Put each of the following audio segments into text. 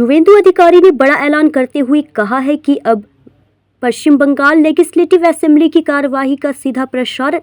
शुवेंदु अधिकारी ने बड़ा ऐलान करते हुए कहा है कि अब पश्चिम बंगाल लेजिस्लेटिव असेंबली की कार्यवाही का सीधा प्रसारण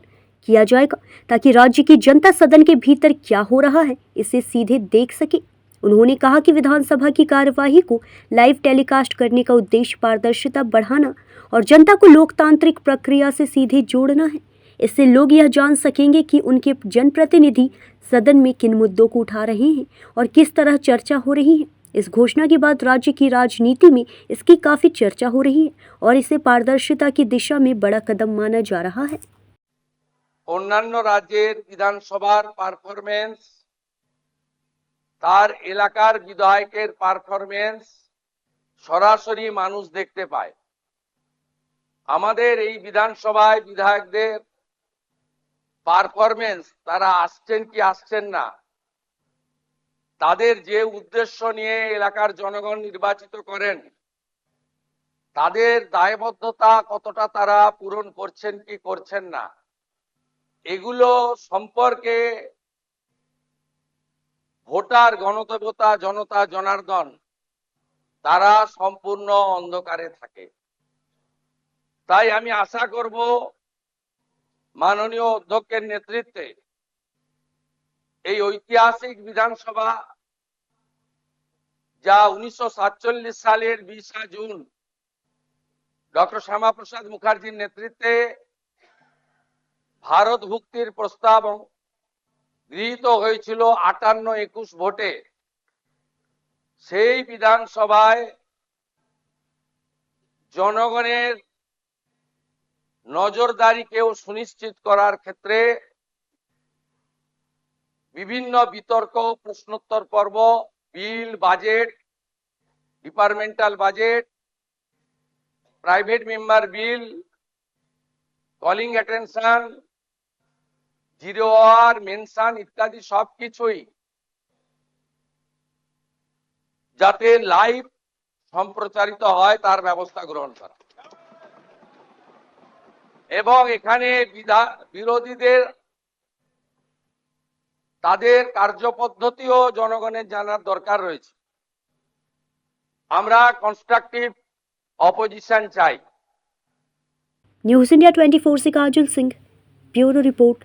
किया जाएगा ताकि राज्य की जनता सदन के भीतर क्या हो रहा है इसे सीधे देख सके। उन्होंने कहा कि विधानसभा की कार्यवाही को लाइव टेलीकास्ट करने का उद्देश्य पारदर्शिता बढ़ाना और जनता को लोकतांत्रिक प्रक्रिया से सीधे जोड़ना है। इससे लोग यह जान सकेंगे कि उनके जनप्रतिनिधि सदन में किन मुद्दों को उठा रहे हैं और किस तरह चर्चा हो रही है। इस घोषणा के बाद राज्य की राजनीति में इसकी काफी चर्चा हो रही है और इसे पारदर्शिता की दिशा में बड़ा कदम माना जा रहा है। अन्यान्य राज्येर विधानसभार पारफरमेंस तार एलाकार विधायकेर पारफरमेंस सरासरि मानुष देखते पाय। आमादेर एई विधानसभाय विधायकदेर पारफरमेंस तारा आसছেন কি আসছেন না, তাদের যে উদ্দেশ্য নিয়ে এলাকার জনগণ নির্বাচিত করেন তাদের দায়বদ্ধতা কতটা তারা পূরণ করছেন কি করছেন না, এগুলো সম্পর্কে ভোটার গণদেবতা জনতা জনার্দন তারা সম্পূর্ণ অন্ধকারে থাকে। তাই আমি আশা করব মাননীয় অধ্যক্ষের নেতৃত্বে এই ঐতিহাসিক বিধানসভা যা 1947 সালের 20 জুন ডক্টর শ্যামাপ্রসাদ মুখার্জির নেতৃত্বে ভারত ভুক্তির প্রস্তাব গৃহীত হয়েছিল 58-21 ভোটে, সেই বিধানসভায় জনগণের নজরদারিকেও সুনিশ্চিত করার ক্ষেত্রে বিভিন্ন বিতর্ক প্রশ্নোত্তর পর্ব, bill, budget, departmental budget, private member bill, calling attention, zero hour, mention ইত্যাদি সবকিছুই যাতে লাইভ সম্প্রচারিত হয় তার ব্যবস্থা গ্রহণ করা এবং এখানে বিরোধীদের তাদের কার্যপদ্ধতিও জনগণের জানার দরকার রয়েছে। আমরা কনস্ট্রাকটিভ অপোজিশন চাই। न्यूज़ इंडिया 24 से काजल सिंह, ब्यूरो रिपोर्ट।